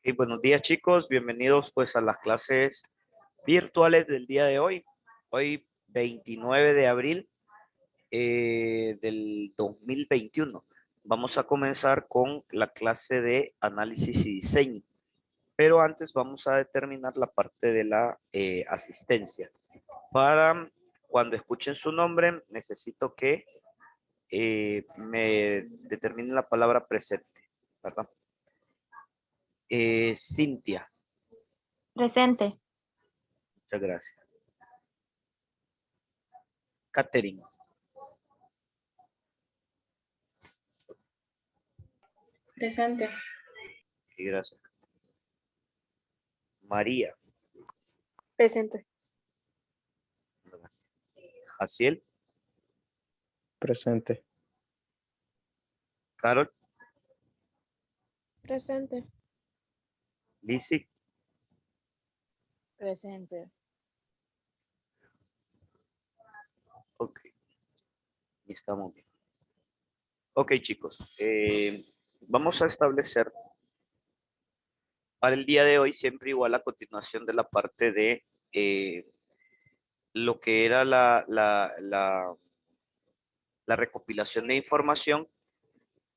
Y buenos días chicos, bienvenidos pues a las clases virtuales del día de hoy. Hoy 29 de abril del 2021. Vamos a comenzar con la clase de análisis y diseño, pero antes vamos a determinar la parte de la asistencia. Para cuando escuchen su nombre, necesito que me determinen la palabra presente, ¿verdad? Cintia, Presente. muchas gracias. Catherine. Presente. Y gracias. María. Presente. Jaciel. Presente. Carol. Presente. Lizzy. Presente. Ok. Estamos bien. Ok, chicos. Vamos a establecer para el día de hoy, siempre igual a continuación de la parte de lo que era la recopilación de información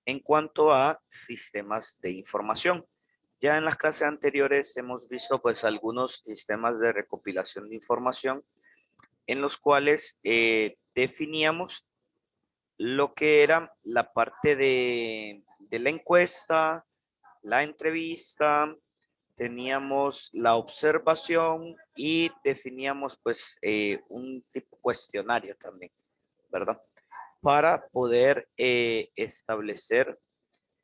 en cuanto a sistemas de información. Ya en las clases anteriores hemos visto pues algunos sistemas de recopilación de información en los cuales definíamos lo que era la parte de la encuesta, la entrevista, teníamos la observación y definíamos pues un tipo cuestionario también, ¿verdad? Para poder establecer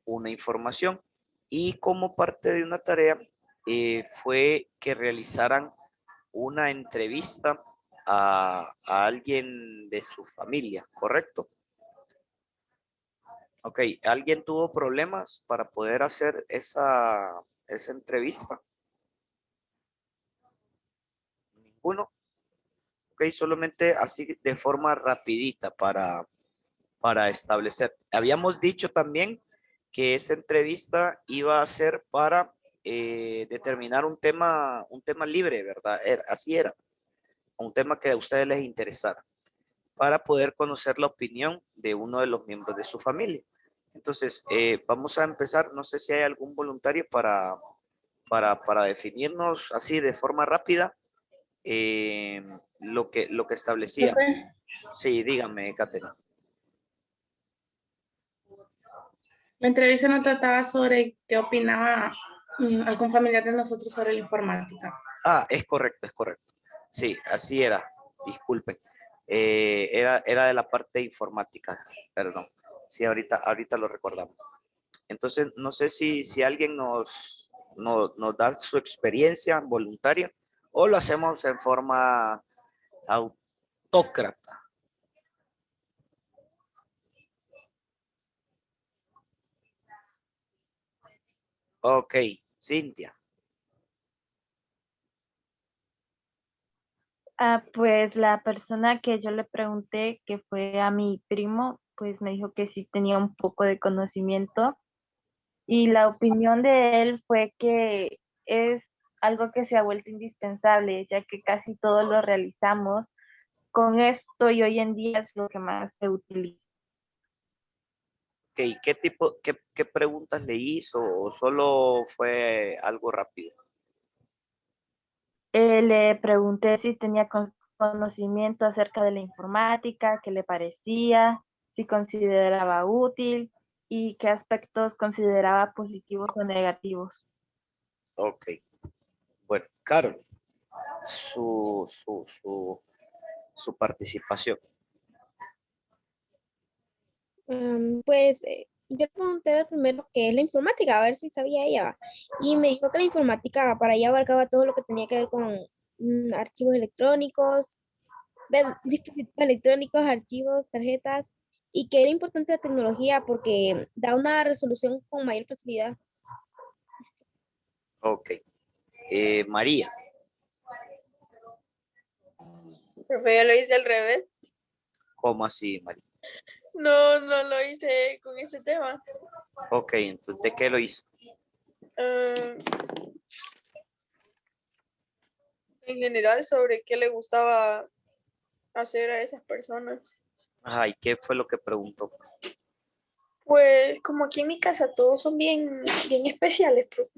una información. Y como parte de una tarea fue que realizaran una entrevista a alguien de su familia, ¿correcto? Ok, ¿alguien tuvo problemas para poder hacer esa entrevista? Ninguno. Ok, solamente así de forma rapidita para establecer. Habíamos dicho también que esa entrevista iba a ser para determinar un tema libre, ¿verdad? Así era, un tema que a ustedes les interesara, para poder conocer la opinión de uno de los miembros de su familia. Entonces, vamos a empezar. No sé si hay algún voluntario para definirnos así de forma rápida lo que establecía. Profe, Sí, dígame, Catherine. la entrevista no trataba sobre qué opinaba algún familiar de nosotros sobre la informática. Ah, es correcto, es correcto. Sí, así era. Disculpen. Era de la parte informática, perdón. Sí, ahorita lo recordamos. Entonces, no sé si alguien nos da su experiencia voluntaria o lo hacemos en forma autócrata. Ok, Cintia. Pues la persona que yo le pregunté, que fue a mi primo, pues me dijo que sí tenía un poco de conocimiento y la opinión de él fue que es algo que se ha vuelto indispensable, ya que casi todos lo realizamos con esto y hoy en día es lo que más se utiliza. Ok, qué preguntas le hizo o solo fue algo rápido? Le pregunté si tenía conocimiento acerca de la informática, qué le parecía, si consideraba útil y qué aspectos consideraba positivos o negativos. Ok, bueno, Carol, su, su, su, su participación. Yo le pregunté primero qué es la informática, a ver si sabía ella. Y me dijo que la informática para ella abarcaba todo lo que tenía que ver con archivos electrónicos, dispositivos electrónicos, archivos, tarjetas, y que era importante la tecnología porque da una resolución con mayor facilidad. Ok, María. Profe, yo lo hice al revés. ¿Cómo así, María? No lo hice con ese tema. Ok, entonces, ¿de qué lo hizo? en general sobre qué le gustaba hacer a esas personas. Ajá, ¿y qué fue lo que preguntó? Pues como aquí en mi casa todos son bien, bien especiales, pues,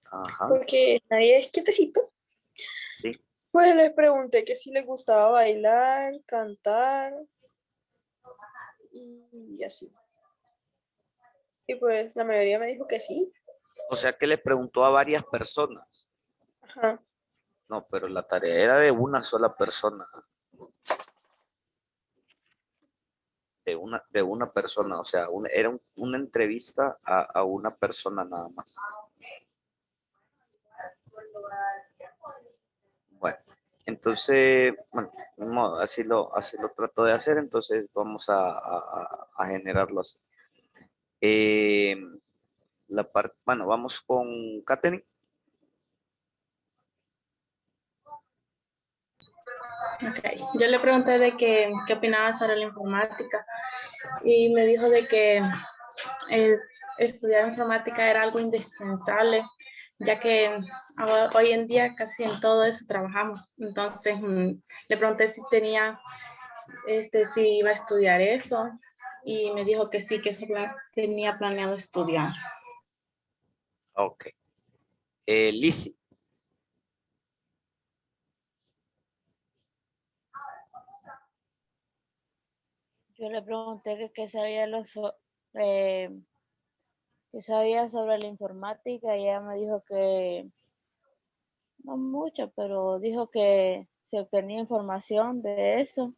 Ajá, porque nadie es quietecito. sí. Pues les pregunté que si les gustaba bailar, cantar y así. Y pues la mayoría me dijo que sí. O sea que le preguntó a varias personas. Ajá. No, pero la tarea era de una sola persona. De una persona, o sea, era una entrevista a una persona nada más. Bueno, entonces, bueno, de modo, así lo trato de hacer, entonces vamos a generarlo así. Eh, bueno, vamos con Katherine. Okay. Yo le pregunté de qué opinaba sobre la informática y me dijo de que estudiar informática era algo indispensable, ya que hoy en día casi en todo eso trabajamos. Entonces le pregunté si si iba a estudiar eso y me dijo que sí, que eso tenía planeado estudiar. Ok. Lizzie. Yo le pregunté que qué sabía eh, qué sabía sobre la informática y ella me dijo que no mucho, pero dijo que se obtenía información de eso.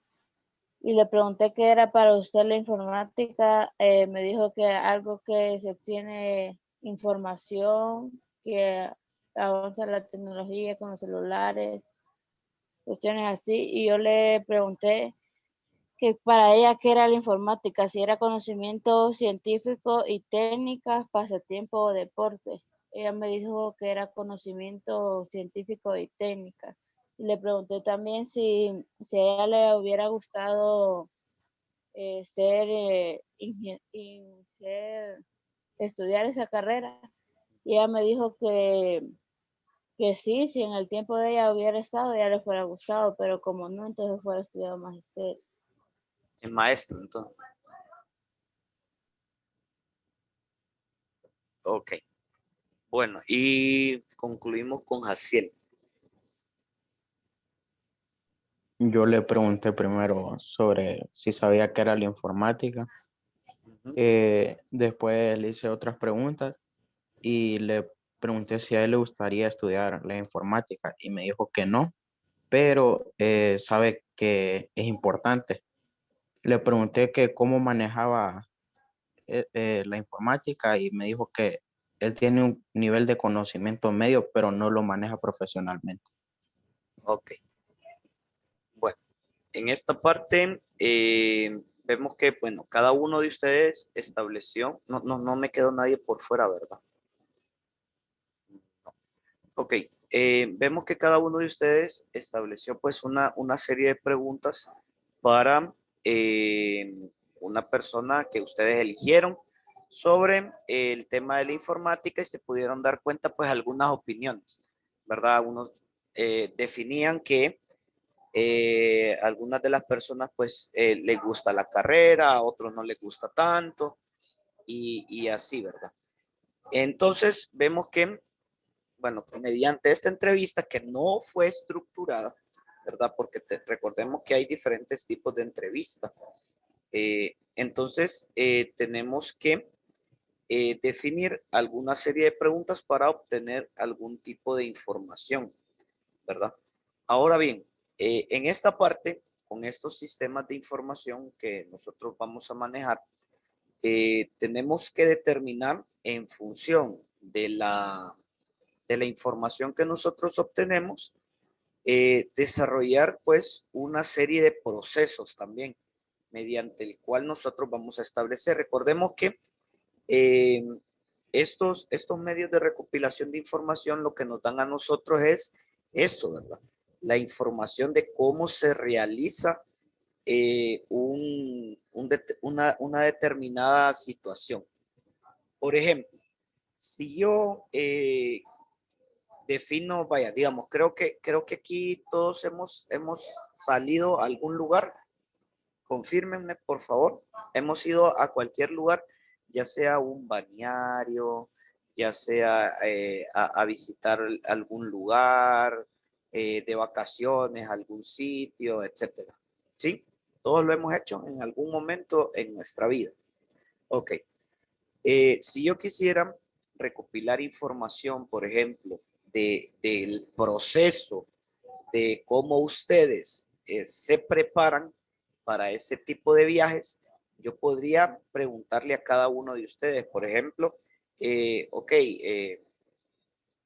Y le pregunté qué era para usted la informática. Me dijo que algo que se obtiene información, que avanza la tecnología con los celulares, cuestiones así. Y yo le pregunté que para ella qué era la informática, si era conocimiento científico y técnicas, pasatiempo o deporte. Ella me dijo que era conocimiento científico y técnica. Y le pregunté también si a ella le hubiera gustado estudiar esa carrera. Y ella me dijo que sí, si en el tiempo de ella hubiera estado, ya le fuera gustado, pero como no, entonces fuera estudiado magisterio. El maestro, entonces. Ok. Bueno, y concluimos con Jaciel. Yo le pregunté primero sobre si sabía qué era la informática. Ujú. Después le hice otras preguntas y le pregunté si a él le gustaría estudiar la informática y me dijo que no, pero sabe que es importante. Le pregunté que cómo manejaba la informática y me dijo que él tiene un nivel de conocimiento medio, pero no lo maneja profesionalmente. Ok. Bueno, en esta parte vemos que, bueno, cada uno de ustedes estableció, no me quedó nadie por fuera, ¿verdad? No. Ok, vemos que cada uno de ustedes estableció pues una serie de preguntas para eh, una persona que ustedes eligieron sobre el tema de la informática y se pudieron dar cuenta pues algunas opiniones, ¿verdad? Unos definían que algunas de las personas pues les gusta la carrera, a otros no les gusta tanto y así, ¿verdad? Entonces vemos que, bueno, mediante esta entrevista que no fue estructurada, ¿verdad? Porque recordemos que hay diferentes tipos de entrevistas. Entonces tenemos que definir alguna serie de preguntas para obtener algún tipo de información, ¿verdad? Ahora bien, en esta parte, con estos sistemas de información que nosotros vamos a manejar, tenemos que determinar en función de la información que nosotros obtenemos, desarrollar pues una serie de procesos también mediante el cual nosotros vamos a establecer. Recordemos que eh, estos medios de recopilación de información lo que nos dan a nosotros es eso, ¿verdad? La información de cómo se realiza una determinada situación. Por ejemplo, si yo defino, vaya, digamos, creo que aquí todos hemos salido a algún lugar. Confírmenme, por favor. Hemos ido a cualquier lugar, ya sea un balneario, ya sea a visitar algún lugar, de vacaciones, algún sitio, etcétera. ¿Sí? Todos lo hemos hecho en algún momento en nuestra vida. Ok. Si yo quisiera recopilar información, por ejemplo, del proceso de cómo ustedes se preparan para ese tipo de viajes, yo podría preguntarle a cada uno de ustedes, por ejemplo, ok,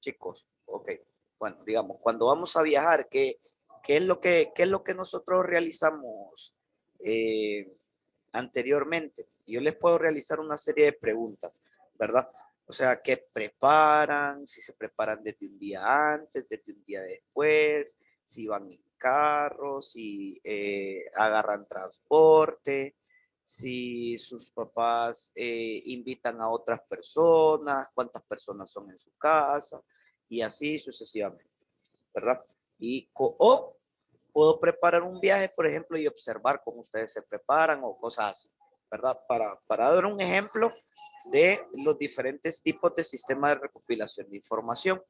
chicos, ok, bueno, digamos, cuando vamos a viajar, qué es lo que nosotros realizamos eh, anteriormente? Yo les puedo realizar una serie de preguntas, ¿verdad? O sea, ¿qué preparan? Si se preparan desde un día antes, desde un día después, si van en carro, si agarran transporte, si sus papás invitan a otras personas, cuántas personas son en su casa, y así sucesivamente, ¿verdad? O puedo preparar un viaje, por ejemplo, y observar cómo ustedes se preparan o cosas así, ¿verdad? Para dar un ejemplo de los diferentes tipos de sistemas de recopilación de información.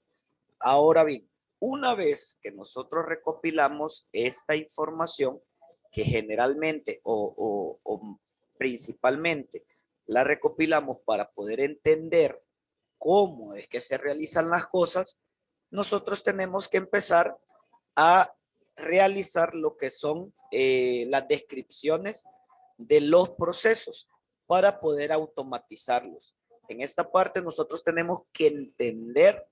Ahora bien, una vez que nosotros recopilamos esta información, que generalmente o principalmente la recopilamos para poder entender cómo es que se realizan las cosas, nosotros tenemos que empezar a realizar lo que son las descripciones de los procesos para poder automatizarlos. En esta parte nosotros tenemos que entender,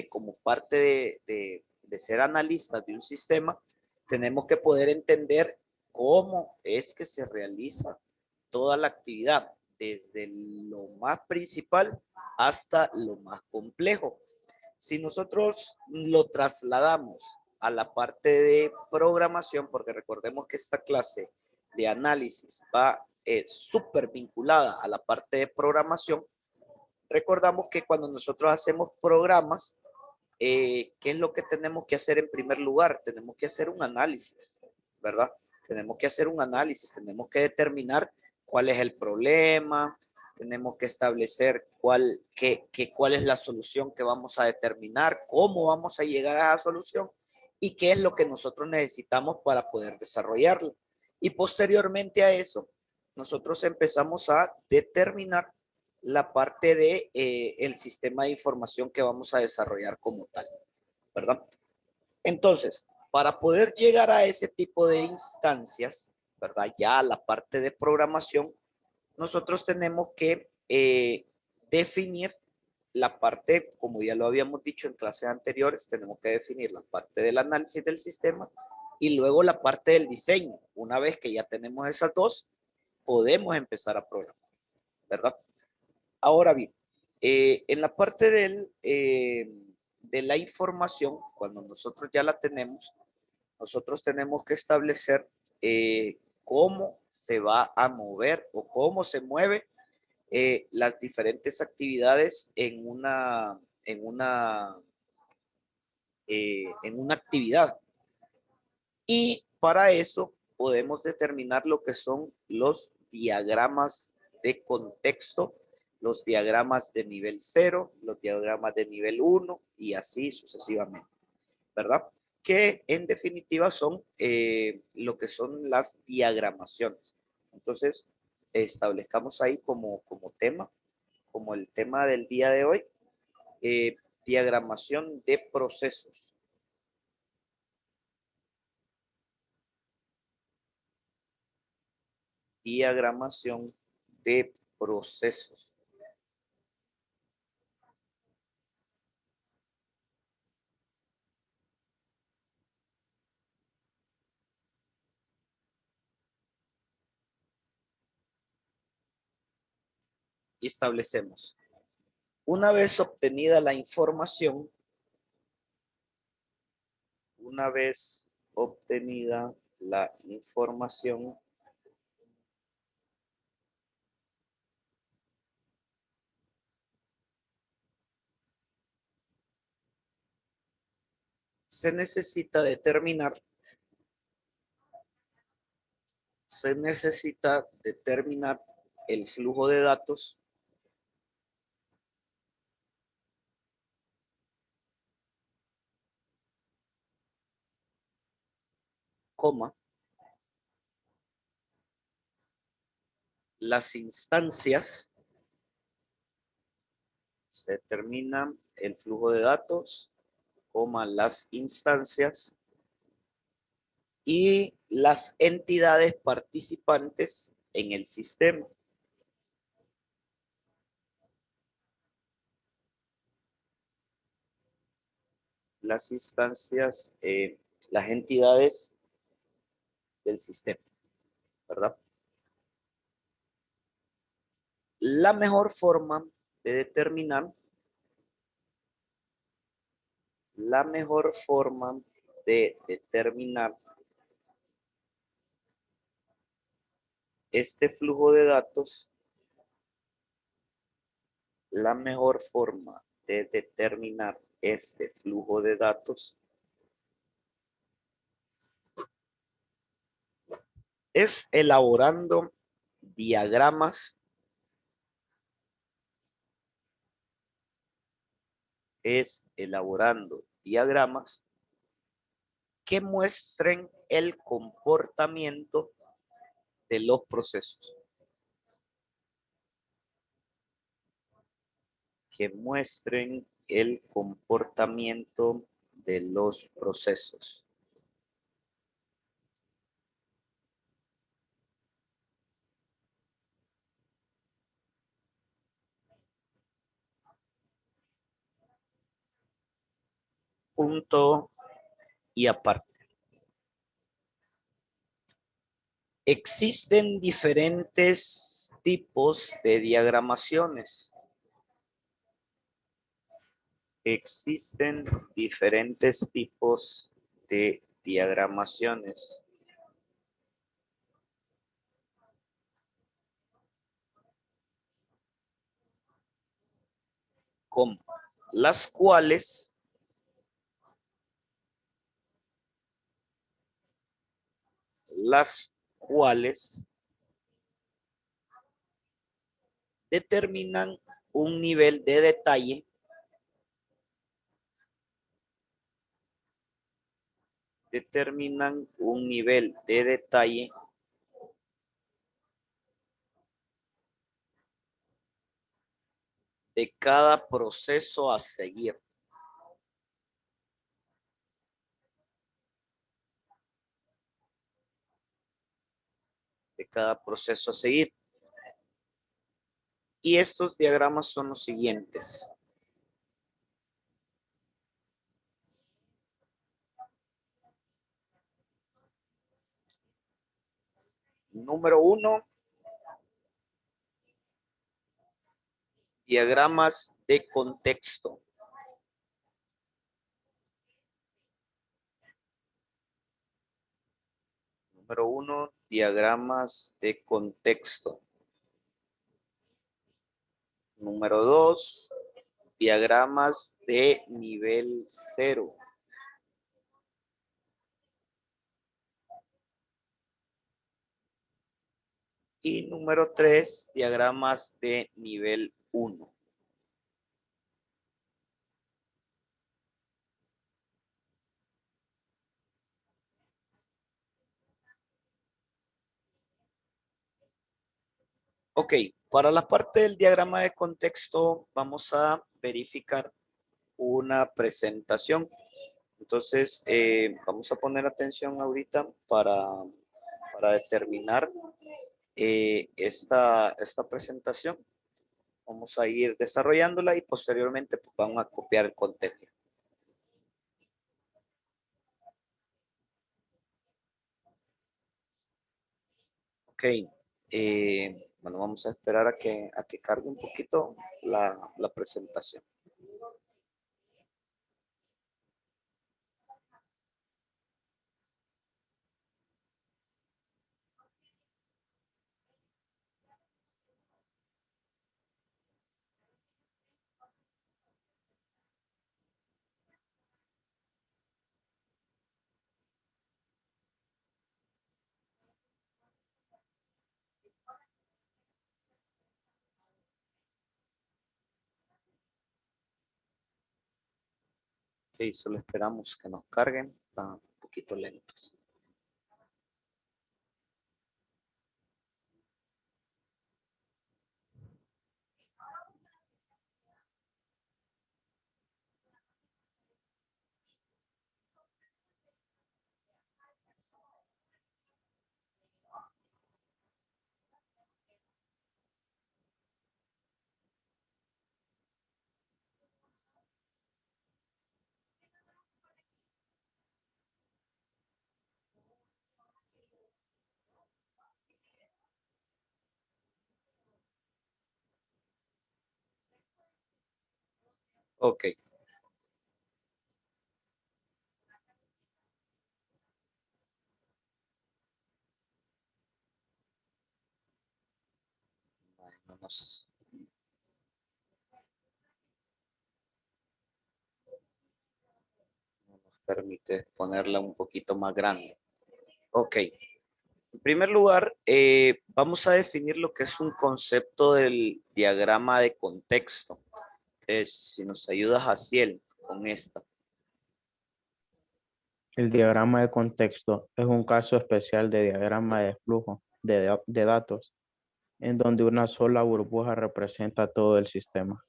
como parte de ser analistas de un sistema, tenemos que poder entender cómo es que se realiza toda la actividad, desde lo más principal hasta lo más complejo. Si nosotros lo trasladamos a la parte de programación, porque recordemos que esta clase de análisis va súper vinculada a la parte de programación, recordamos que cuando nosotros hacemos programas, ¿qué es lo que tenemos que hacer en primer lugar? Tenemos que hacer un análisis, ¿verdad? Tenemos que hacer un análisis, tenemos que determinar cuál es el problema, tenemos que establecer cuál es la solución que vamos a determinar, cómo vamos a llegar a esa solución y qué es lo que nosotros necesitamos para poder desarrollarlo. Y posteriormente a eso, nosotros empezamos a determinar la parte de el sistema de información que vamos a desarrollar como tal, ¿verdad? Entonces, para poder llegar a ese tipo de instancias, ¿verdad? Ya la parte de programación, nosotros tenemos que definir la parte, como ya lo habíamos dicho en clases anteriores, tenemos que definir la parte del análisis del sistema y luego la parte del diseño. Una vez que ya tenemos esas dos, podemos empezar a programar, ¿verdad? Ahora bien, en la parte de la información, cuando nosotros ya la tenemos, nosotros tenemos que establecer cómo se va a mover o cómo se mueve las diferentes actividades en una actividad. Y para eso podemos determinar lo que son los diagramas de contexto, los diagramas de nivel 0, los diagramas de nivel 1 y así sucesivamente, ¿verdad? Que en definitiva son lo que son las diagramaciones. Entonces, establezcamos ahí como tema, como el tema del día de hoy, diagramación de procesos. Diagramación de procesos. Y establecemos. Una vez obtenida la información, una vez obtenida la información, se necesita determinar el flujo de datos coma, las instancias, se determina el flujo de datos, coma, las instancias y las entidades participantes en el sistema. Las instancias, las entidades del sistema, ¿verdad? La mejor forma de determinar este flujo de datos, la mejor forma de determinar este flujo de datos es elaborando diagramas, que muestren el comportamiento de los procesos. Que muestren el comportamiento de los procesos. Punto y aparte. Existen diferentes tipos de diagramaciones. Existen diferentes tipos de diagramaciones. Como las cuales determinan un nivel de detalle de cada proceso a seguir. Y estos diagramas son los siguientes. Número 1, diagramas de contexto. Número 1, diagramas de contexto. Número 2, diagramas de nivel 0. Y número 3, diagramas de nivel 1. Ok, para la parte del diagrama de contexto vamos a verificar una presentación. Entonces, vamos a poner atención ahorita para determinar esta presentación. Vamos a ir desarrollándola y posteriormente pues, vamos a copiar el contenido. Ok, bueno, vamos a esperar a que cargue un poquito la presentación. Ok, solo esperamos que nos carguen. Están un poquito lentos. Ok. No nos, no nos permite ponerla un poquito más grande. Ok. En primer lugar, vamos a definir lo que es un concepto del diagrama de contexto. Si nos ayuda Jaciel con esta. El diagrama de contexto es un caso especial de diagrama de flujo de datos, en donde una sola burbuja representa todo el sistema.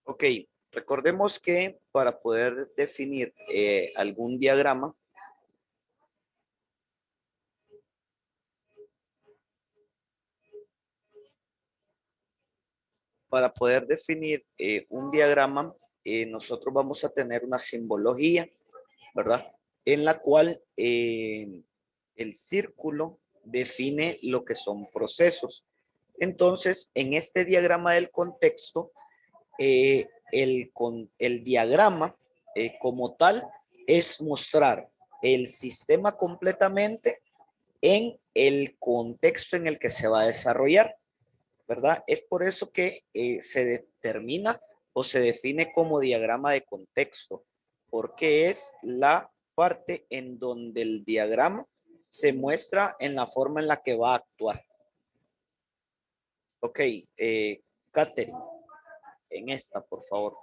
Ok, recordemos que para poder definir algún diagrama, un diagrama, nosotros vamos a tener una simbología, ¿verdad? En la cual el círculo define lo que son procesos. Entonces, en este diagrama del contexto, el diagrama como tal es mostrar el sistema completamente en el contexto en el que se va a desarrollar, ¿verdad? Es por eso que se determina o se define como diagrama de contexto, porque es la parte en donde el diagrama se muestra en la forma en la que va a actuar. Ok, Katherine, en esta, por favor.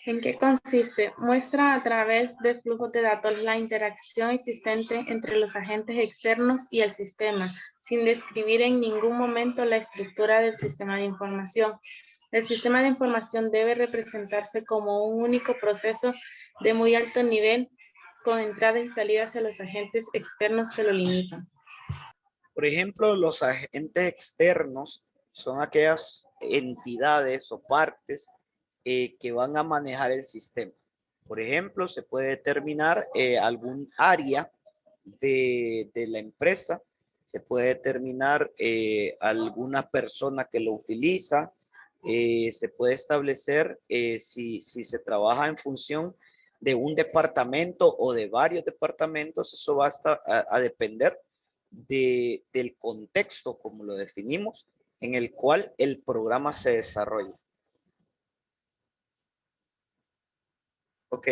¿En qué consiste? Muestra a través de flujos de datos la interacción existente entre los agentes externos y el sistema, sin describir en ningún momento la estructura del sistema de información. El sistema de información debe representarse como un único proceso de muy alto nivel, con entradas y salidas a los agentes externos que lo limitan. Por ejemplo, los agentes externos son aquellas entidades o partes que van a manejar el sistema. Por ejemplo, se puede determinar algún área de la empresa, se puede determinar alguna persona que lo utiliza, se puede establecer si se trabaja en función de un departamento o de varios departamentos, eso va a depender del contexto, como lo definimos, en el cual el programa se desarrolla. Ok,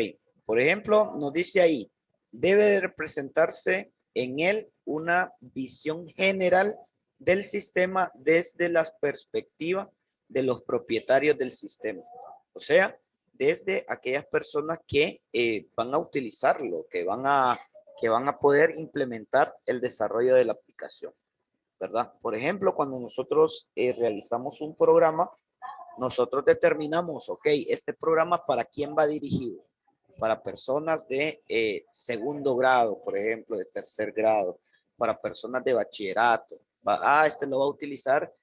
por ejemplo, nos dice ahí, debe de representarse en él una visión general del sistema desde la perspectiva de los propietarios del sistema. O sea, desde aquellas personas que van a utilizarlo, que van a poder implementar el desarrollo de la aplicación, ¿verdad? Por ejemplo, cuando nosotros realizamos un programa, nosotros determinamos, ok, este programa para quién va dirigido. Para personas de segundo grado, por ejemplo, de tercer grado, para personas de bachillerato. Este lo va a utilizar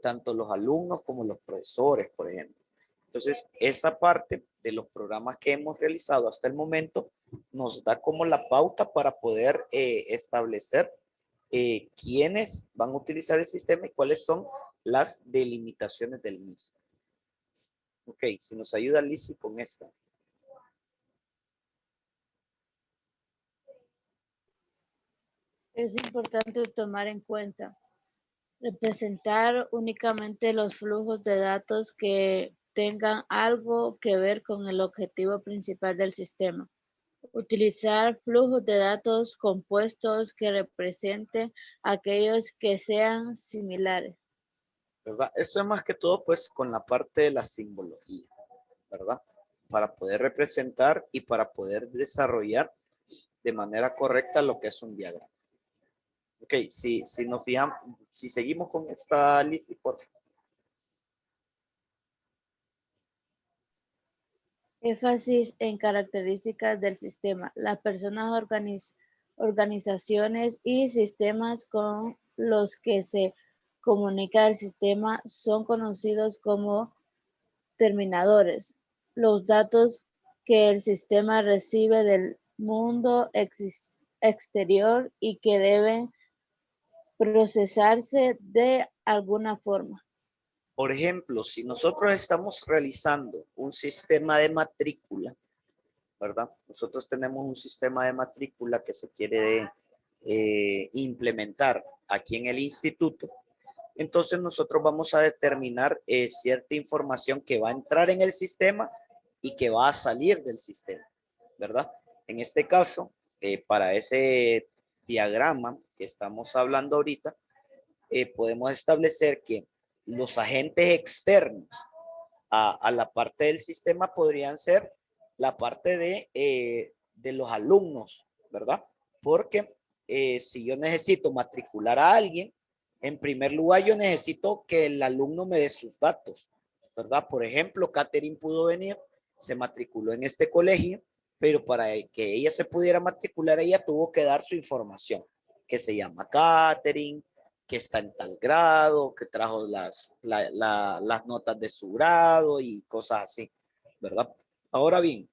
tanto los alumnos como los profesores, por ejemplo. Entonces, esa parte de los programas que hemos realizado hasta el momento nos da como la pauta para poder establecer quiénes van a utilizar el sistema y cuáles son las delimitaciones del mismo. Ok, si nos ayuda Lizzy con esta. Es importante tomar en cuenta representar únicamente los flujos de datos que tengan algo que ver con el objetivo principal del sistema. Utilizar flujos de datos compuestos que representen aquellos que sean similares. ¿verdad? Esto es más que todo pues con la parte de la simbología, ¿verdad? Para poder representar y para poder desarrollar de manera correcta lo que es un diagrama. Ok, si nos fijamos, si seguimos con esta lista, por favor. Énfasis en características del sistema. Las personas, organizaciones y sistemas con los que se comunica el sistema son conocidos como terminadores. Los datos que el sistema recibe del mundo exterior y que deben procesarse de alguna forma. Por ejemplo, si nosotros estamos realizando un sistema de matrícula, ¿verdad? Nosotros tenemos un sistema de matrícula que se quiere implementar aquí en el instituto. Entonces nosotros vamos a determinar cierta información que va a entrar en el sistema y que va a salir del sistema, ¿verdad? En este caso, para ese diagrama que estamos hablando ahorita, podemos establecer que los agentes externos a la parte del sistema podrían ser la parte de los alumnos, ¿verdad? Porque si yo necesito matricular a alguien, en primer lugar yo necesito que el alumno me dé sus datos, ¿verdad? Por ejemplo, Catherine pudo venir, se matriculó en este colegio, pero para que ella se pudiera matricular, ella tuvo que dar su información, que se llama Catherine, que está en tal grado, que trajo las notas de su grado y cosas así, ¿verdad? Ahora bien,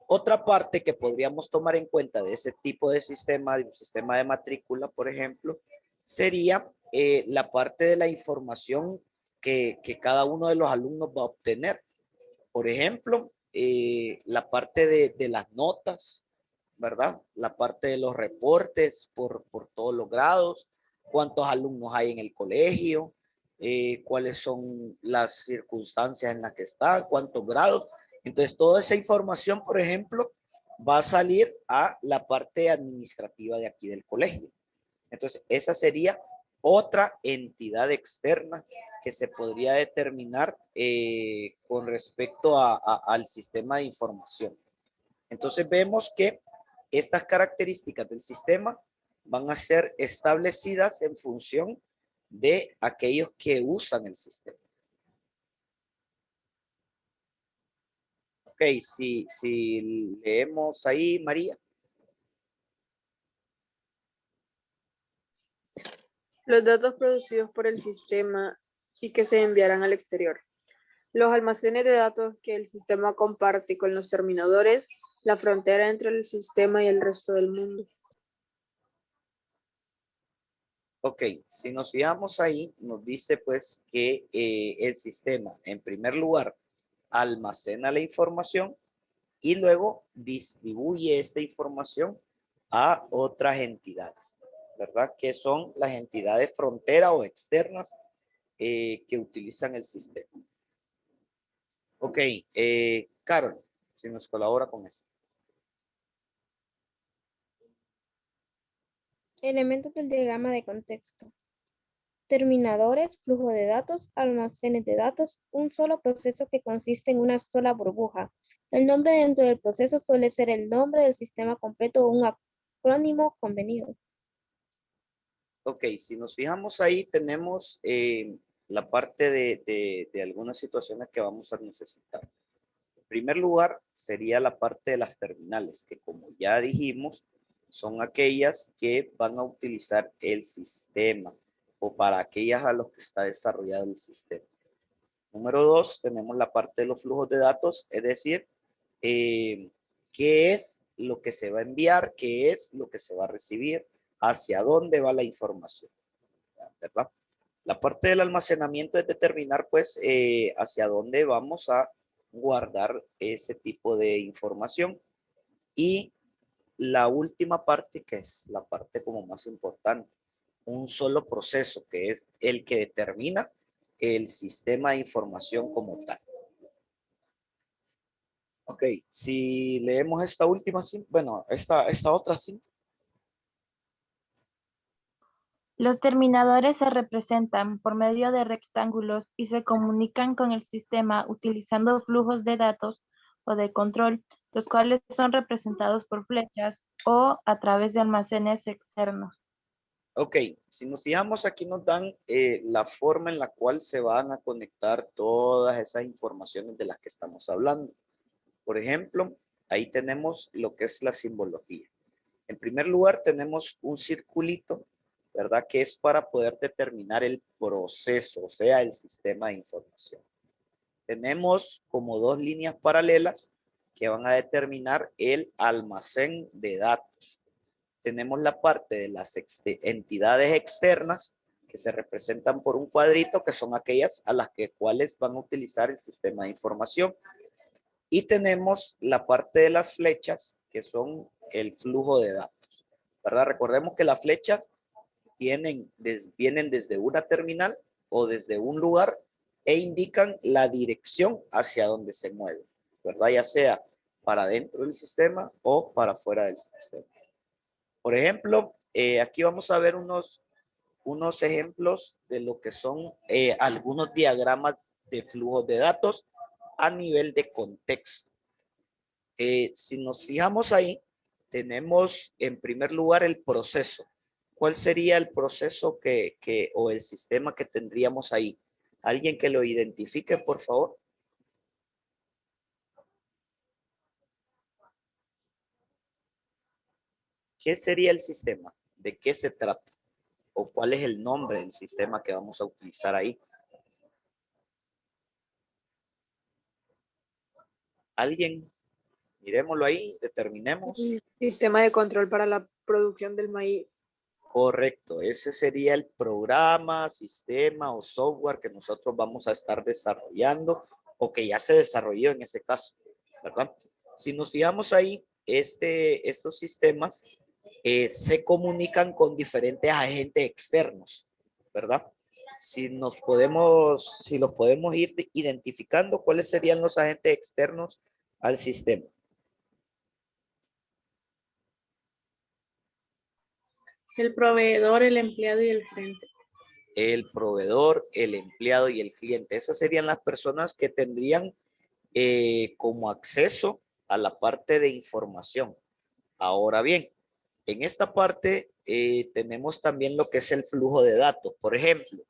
otra parte que podríamos tomar en cuenta de ese tipo de un sistema de matrícula, por ejemplo, sería la parte de la información que cada uno de los alumnos va a obtener. Por ejemplo, la parte de las notas, ¿verdad? La parte de los reportes por todos los grados, cuántos alumnos hay en el colegio, cuáles son las circunstancias en las que está, cuántos grados. Entonces, toda esa información, por ejemplo, va a salir a la parte administrativa de aquí del colegio. Entonces, esa sería otra entidad externa que se podría determinar con respecto al sistema de información. Entonces, vemos que estas características del sistema van a ser establecidas en función de aquellos que usan el sistema. Ok, si leemos ahí, María. Los datos producidos por el sistema y que se enviarán al exterior. Los almacenes de datos que el sistema comparte con los terminadores, la frontera entre el sistema y el resto del mundo. Ok, si nos fijamos ahí, nos dice pues que el sistema, en primer lugar, almacena la información y luego distribuye esta información a otras entidades, ¿verdad? Que son las entidades frontera o externas que utilizan el sistema. Ok, Carol, si nos colabora con esto. Elementos del diagrama de contexto. Terminadores, flujo de datos, almacenes de datos, un solo proceso que consiste en una sola burbuja. El nombre dentro del proceso suele ser el nombre del sistema completo o un acrónimo convenido. Ok, si nos fijamos ahí, tenemos la parte de algunas situaciones que vamos a necesitar. En primer lugar, sería la parte de las terminales, que como ya dijimos, son aquellas que van a utilizar el sistema o para aquellas a los que está desarrollado el sistema. Número dos, tenemos la parte de los flujos de datos, es decir, qué es lo que se va a enviar, qué es lo que se va a recibir, hacia dónde va la información, ¿verdad? La parte del almacenamiento es determinar, pues, hacia dónde vamos a guardar ese tipo de información. Y la última parte, que es la parte como más importante, un solo proceso, que es el que determina el sistema de información como tal. Ok, si leemos esta última, bueno, esta otra cinta. Los terminadores se representan por medio de rectángulos y se comunican con el sistema utilizando flujos de datos o de control, los cuales son representados por flechas o a través de almacenes externos. Ok, si nos fijamos aquí nos dan la forma en la cual se van a conectar todas esas informaciones de las que estamos hablando. Por ejemplo, ahí tenemos lo que es la simbología. En primer lugar tenemos un circulito, ¿verdad? Que es para poder determinar el proceso, o sea, el sistema de información. Tenemos como dos líneas paralelas que van a determinar el almacén de datos. Tenemos la parte de las entidades externas que se representan por un cuadrito, que son aquellas a las cuales van a utilizar el sistema de información. Y tenemos la parte de las flechas, que son el flujo de datos, ¿verdad? Recordemos que las flechas vienen desde una terminal o desde un lugar e indican la dirección hacia donde se mueve, ¿verdad? Ya sea para dentro del sistema o para fuera del sistema. Por ejemplo, aquí vamos a ver unos ejemplos de lo que son algunos diagramas de flujo de datos a nivel de contexto. Si nos fijamos ahí, tenemos en primer lugar el proceso. ¿Cuál sería el proceso o el sistema que tendríamos ahí? ¿Alguien que lo identifique, por favor? ¿Qué sería el sistema? ¿De qué se trata? ¿O cuál es el nombre del sistema que vamos a utilizar ahí? ¿Alguien? Miremoslo ahí, determinemos. Sistema de control para la producción del maíz. Correcto, ese sería el programa, sistema o software que nosotros vamos a estar desarrollando o que ya se desarrolló en ese caso, ¿verdad? Si nos fijamos ahí, estos sistemas se comunican con diferentes agentes externos, ¿verdad? Si los podemos ir identificando, ¿cuáles serían los agentes externos al sistema? El proveedor, el empleado y el cliente. El proveedor, el empleado y el cliente. Esas serían las personas que tendrían como acceso a la parte de información. Ahora bien, en esta parte tenemos también lo que es el flujo de datos. Por ejemplo,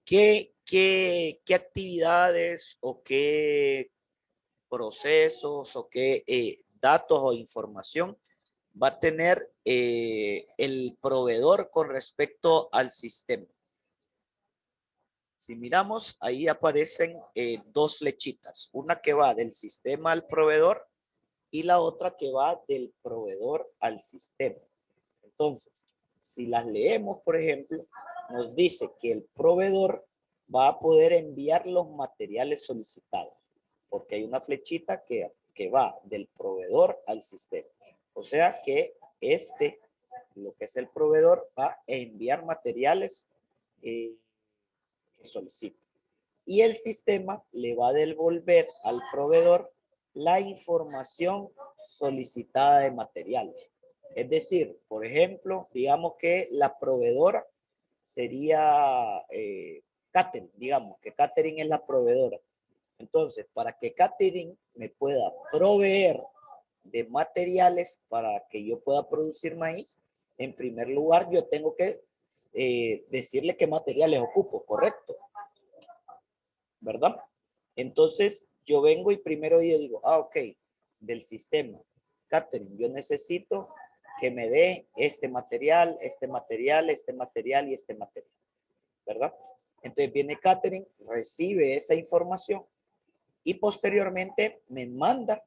¿qué actividades o qué procesos o qué datos o información va a tener el proveedor con respecto al sistema? Si miramos, ahí aparecen dos flechitas, una que va del sistema al proveedor y la otra que va del proveedor al sistema. Entonces, si las leemos, por ejemplo, nos dice que el proveedor va a poder enviar los materiales solicitados, porque hay una flechita que va del proveedor al sistema. O sea que lo que es el proveedor, va a enviar materiales que solicita. Y el sistema le va a devolver al proveedor la información solicitada de materiales. Es decir, por ejemplo, digamos que la proveedora sería Catering, digamos que Catering es la proveedora. Entonces, para que Catering me pueda proveer de materiales para que yo pueda producir maíz, en primer lugar yo tengo que decirle qué materiales ocupo, ¿correcto? ¿Verdad? Entonces, yo vengo y primero yo digo, ok, del sistema, Catering, yo necesito que me dé este material, este material, este material y este material, ¿verdad? Entonces viene Catering, recibe esa información y posteriormente me manda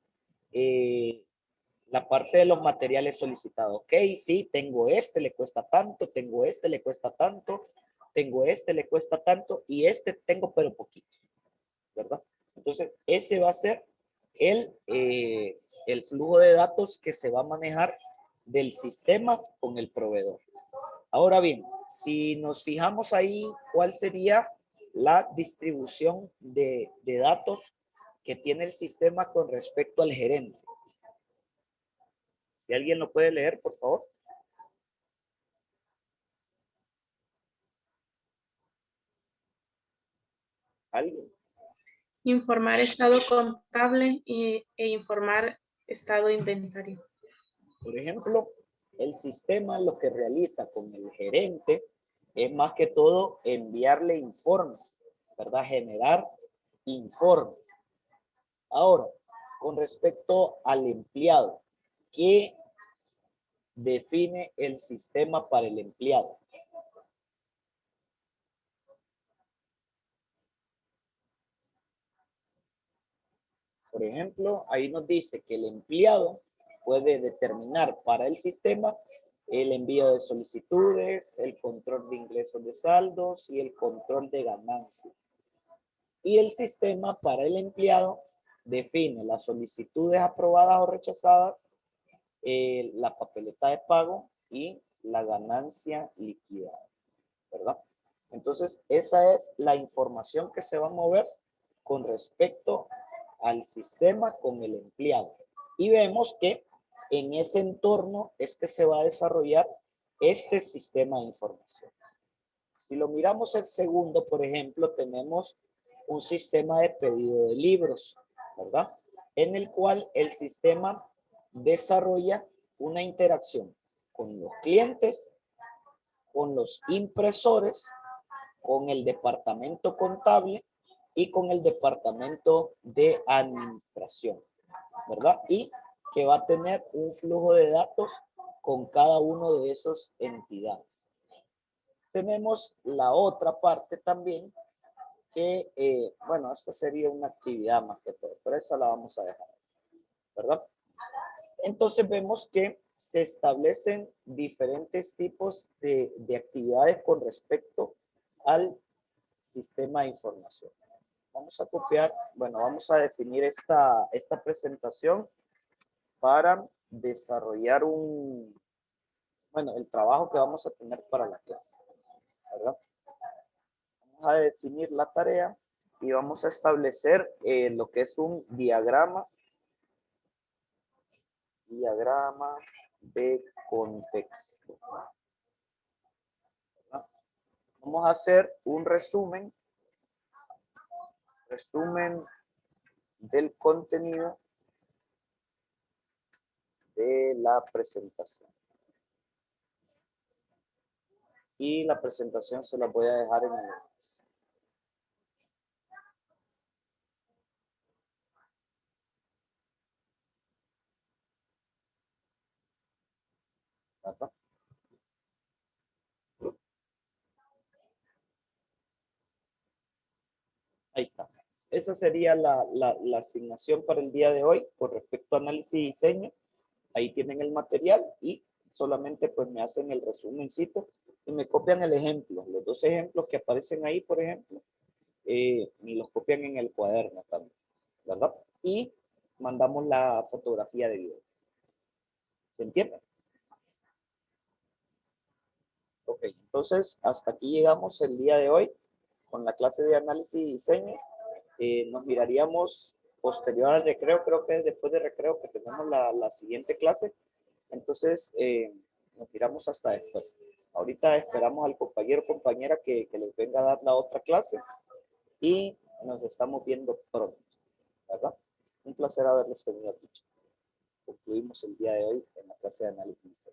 la parte de los materiales solicitados. Ok, sí, tengo este, le cuesta tanto, tengo este, le cuesta tanto, tengo este, le cuesta tanto y este tengo pero poquito, ¿verdad? Entonces, ese va a ser el flujo de datos que se va a manejar del sistema con el proveedor. Ahora bien, si nos fijamos ahí, ¿cuál sería la distribución de datos que tiene el sistema con respecto al gerente? Si alguien lo puede leer, por favor. ¿Alguien? Informar estado contable e informar estado inventario. Por ejemplo, el sistema lo que realiza con el gerente es más que todo enviarle informes, ¿verdad? Generar informes. Ahora, con respecto al empleado, ¿qué define el sistema para el empleado? Por ejemplo, ahí nos dice que el empleado puede determinar para el sistema el envío de solicitudes, el control de ingresos de saldos y el control de ganancias. Y el sistema para el empleado define las solicitudes aprobadas o rechazadas, la papeleta de pago y la ganancia liquidada, ¿verdad? Entonces, esa es la información que se va a mover con respecto al sistema con el empleado. Y vemos que en ese entorno es que se va a desarrollar este sistema de información. Si lo miramos el segundo, por ejemplo, tenemos un sistema de pedido de libros, ¿verdad? En el cual el sistema desarrolla una interacción con los clientes, con los impresores, con el departamento contable y con el departamento de administración, ¿verdad? Y que va a tener un flujo de datos con cada uno de esas entidades. Tenemos la otra parte también que, bueno, esta sería una actividad más que todo, pero esa la vamos a dejar, ¿verdad? Entonces vemos que se establecen diferentes tipos de actividades con respecto al sistema de información. Vamos a copiar, bueno, vamos a definir esta presentación para desarrollar el trabajo que vamos a tener para la clase, ¿verdad? Vamos a definir la tarea y vamos a establecer lo que es un diagrama de contexto. ¿Verdad? Vamos a hacer un resumen del contenido de la presentación. Y la presentación se la voy a dejar en el enlace. ¿Verdad? Ahí está. Esa sería la asignación para el día de hoy con respecto a análisis y diseño. Ahí tienen el material y solamente pues me hacen el resumencito y me copian el ejemplo. Los dos ejemplos que aparecen ahí, por ejemplo, me los copian en el cuaderno también, ¿verdad? Y mandamos la fotografía de videos. ¿Se entiende? Ok, entonces hasta aquí llegamos el día de hoy con la clase de análisis y diseño. Nos miraríamos posterior al recreo, creo que es después de recreo que tenemos la siguiente clase. Entonces, nos miramos hasta después. Ahorita esperamos al compañero o compañera que les venga a dar la otra clase y nos estamos viendo pronto, ¿verdad? Un placer haberlos tenido aquí. Concluimos el día de hoy en la clase de análisis.